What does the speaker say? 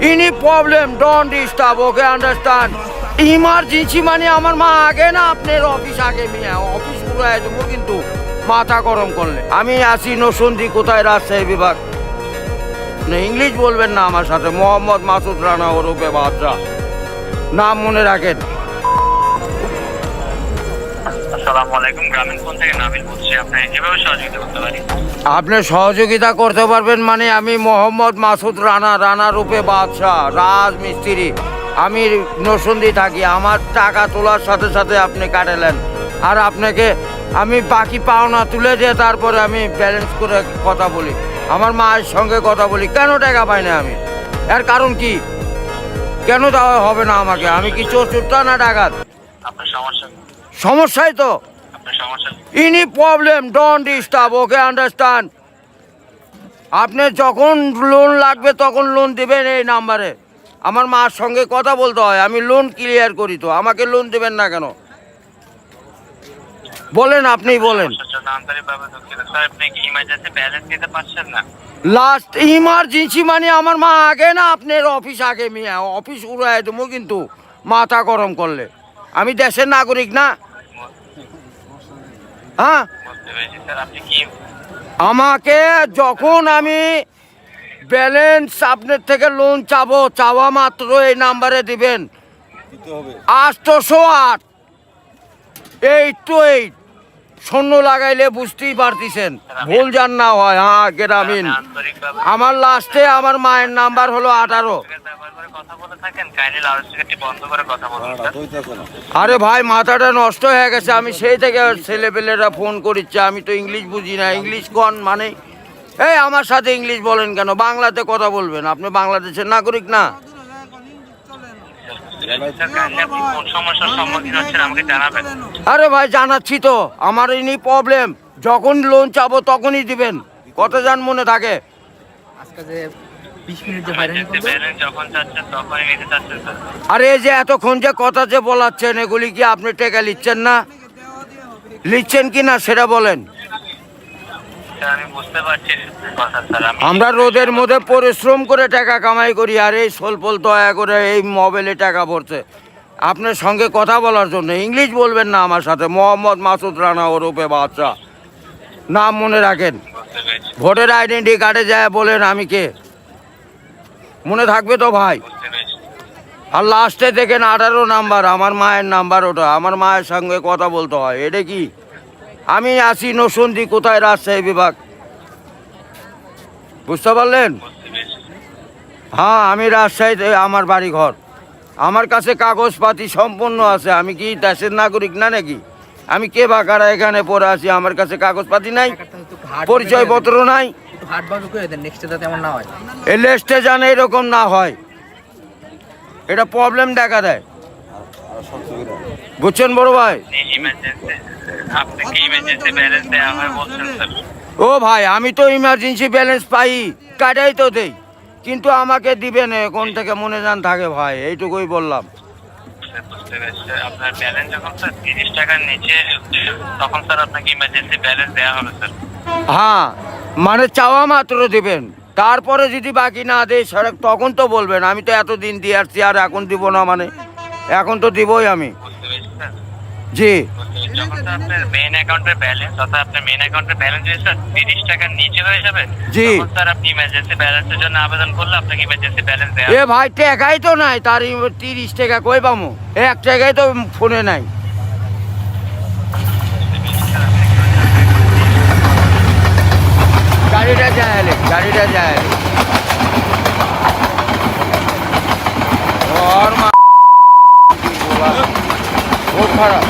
Any problem don't disturb, okay understand. Emergency মানে আমার মা আগে না আপনার অফিস আগে, মিয়া অফিস পুরাই দেবো কিন্তু মাথা গরম করলে। আমি আসি নসন্দি, কোথায় রাজশাহী বিভাগ। না ইংলিশ বলবেন না আমার সাথে। মোহাম্মদ মাসুদ রানা ওরফে বাদশা, নাম মনে রাখেন। আসসালামু আলাইকুম, গ্রামীণ ফোন থেকে নাবিল বলছি। আপনাকে কিভাবে সহযোগিতা করতে পারি? আপনি সহযোগিতা করতে পারবেন মানে আমি মোহাম্মদ মাসুদ রানা রূপে বাদশা, রাজমিস্ত্রি। আমি নরসিংদী থাকি। আমার টাকা তোলার সাথে সাথে আপনি কাটালেন, আর আপনাকে আমি বাকি পাওনা তুলে দিয়ে তারপরে আমি ব্যালেন্স করে কথা বলি, আমার মায়ের সঙ্গে কথা বলি। কেন টাকা পাই না আমি? এর কারণ কি? কেন দেওয়া হবে না আমাকে? আমি কি চোরটা না ডাকাত? আপনার সমস্যা? সমস্যাই তো। আপনার সমস্যা? Any problem don't disturb, okay understand. আপনি যখন লোন লাগবে তখন লোন দেবেন এই নাম্বারে। আমার মার সঙ্গে কথা বলতে হয়, আমি লোন ক্লিয়ার করি। তো আমাকে লোন দেবেন না কেন বলেন? আপনিই বলেন। আন্তরিকভাবে দুঃখিত স্যার, আপনি কি ইমার্জেন্সি ব্যালেন্স দিতে পারছেন না? লাস্ট ইমার্জেন্সি মানে আমার মা আগে না আপনার অফিস আগে, মিয়া অফিস উড়াই দেবো কিন্তু মাথা গরম করলে। আমি দেশের নাগরিক না? হ্যাঁ, বুঝতে পেরেছি স্যার। আপনি কি আমাকে যখন আমি ব্যালেন্স আপনার থেকে লোন চাবো, চাওয়া মাত্র এই নাম্বারে দিবেন 808 শূন্য লাগাইলে বুঝতেই পারতেছেন, ভুল যান না হয়। হ্যাঁ গ্রামীণ। আন্তরিকভাবে আমার লাস্টে আমার মায়ের নাম্বার হলো 18। ব্যবহার করে কথা বলে থাকেন, কাইন্ডলি লাউডস্পিকারটি বন্ধ করে কথা বলুন স্যার। আরে ভাই মাথাটা নষ্ট হয়ে গেছে। আমি সেই থেকে ছেলেপেলেরা ফোন করিচ্ছে, আমি তো ইংলিশ বুঝি না। ইংলিশ কোন মানে? এই আমার সাথে ইংলিশ বলেন কেন? বাংলাতে কথা বলবেন। আপনি বাংলাদেশের নাগরিক না? স্যার, কাইন্ডলি আপনি কোন সমস্যার সম্মুখীন হচ্ছেন আমাকে জানাবেন। আরে ভাই জানাচ্ছি তো, আমার ইনি প্রবলেম। যখন লোন চাবো তখনই দিবেন। কত যান মনে থাকে? আজকে যে 20 মিনিট যে বাইরে ইমার্জেন্সি ব্যালেন্স যখন চাচ্ছেন তখনই নিতে চাচ্ছেন স্যার। আরে এই যে এতক্ষণ যে কথা যে বলাচ্ছেন, এগুলি কি আপনি টাকা লিখছেন না? লিখছেন কি না সেটা বলেন। স্যার আমি বুঝতে পারছি কথা স্যার। আমরা রোদের মধ্যে পরিশ্রম করে টাকা কামাই করি, আর এই সোলপোল দয়া করে এই মোবাইলে টাকা পড়ছে আপনার সঙ্গে কথা বলার জন্য। ইংলিশ বলবেন না আমার সাথে। মোহাম্মদ মাসুদ রানা ওরফে বাদশা, নাম মনে রাখেন। বুঝতে পেরেছি, ভোটার আইডেন্টি কার্ডে যায় বলেন আমি কে, মনে থাকবে তো ভাই? বুঝতে পেরেছি। আর লাস্টে দেখেন 18 নাম্বার, আমার মায়ের নাম্বার ওটা। আমার মায়ের সঙ্গে কথা বলতে হয়। এটা কি? আমি আসি নসন্দি, কোথায় রাজশাহী বিভাগ। বুঝতে পারলেন? বুঝতে পেরেছি। হ্যাঁ আমি রাজশাহীতে, আমার বাড়ি ঘর। আমার কাছে কাগজপাতি সম্পূর্ণ আছে। আমি কি দেশের নাগরিক না নাকি? আমি কে বাকারা এখানে পড়ে আছি? আমার কাছে কাগজপাতি নাই, পরিচয়পত্র নাই। একটু হাট বাজু করে দেন, নেক্সটে যাতে এমন না হয়। এই লেস্টে জানে এরকম না হয়, এটা প্রবলেম দেখা দেয়। বুঝছেন বড় ভাই? ইমার্জেন্সি, আপনি কি ইমার্জেন্সি ব্যালেন্স দেওয়া হয় বলছেন স্যার? ও ভাই আমি তো ইমার্জেন্সি ব্যালেন্স পাই, কাটাই তো দেই, কিন্তু আমাকে দিবেন কোন থেকে মনে যান থাকে ভাই, এইটুকুই বললাম। বুঝতে পেরেছি স্যার। আপনার ব্যালেন্স যখন স্যার 30 টাকার নিচে তখন স্যার আপনাকে ইমার্জেন্সি ব্যালেন্স দেওয়া হবে স্যার। হ্যাঁ মানে চাওয়া মাত্র দিবেন, তারপরে যদি বাকি না দেয় সেটা তখন তো বলবেন। আমি তো এতদিন দিয়ে আসছি, আর এখন দিব না মানে? এখন তো দিবই আমি। বুঝতে পেরেছি স্যার। জি যখন স্যার আপনার মেইন অ্যাকাউন্টের ব্যালেন্স, অর্থাৎ আপনার মেইন অ্যাকাউন্টের ব্যালেন্স যদি স্যার 30 টাকার নিচে হয়ে যাবে, জি। তখন স্যার আপনি ইমার্জেন্সি ব্যালেন্সের জন্য আবেদন করলে আপনাকে ইমার্জেন্সি ব্যালেন্স দেওয়া এ ভাই টাকাই তো নাই, তার 30 টাকা কই পামো? 1 টাকাই তো ফোনে নাই। গাড়িটা যায়, গাড়িটা যায়। ওর মা খুব খারাপ।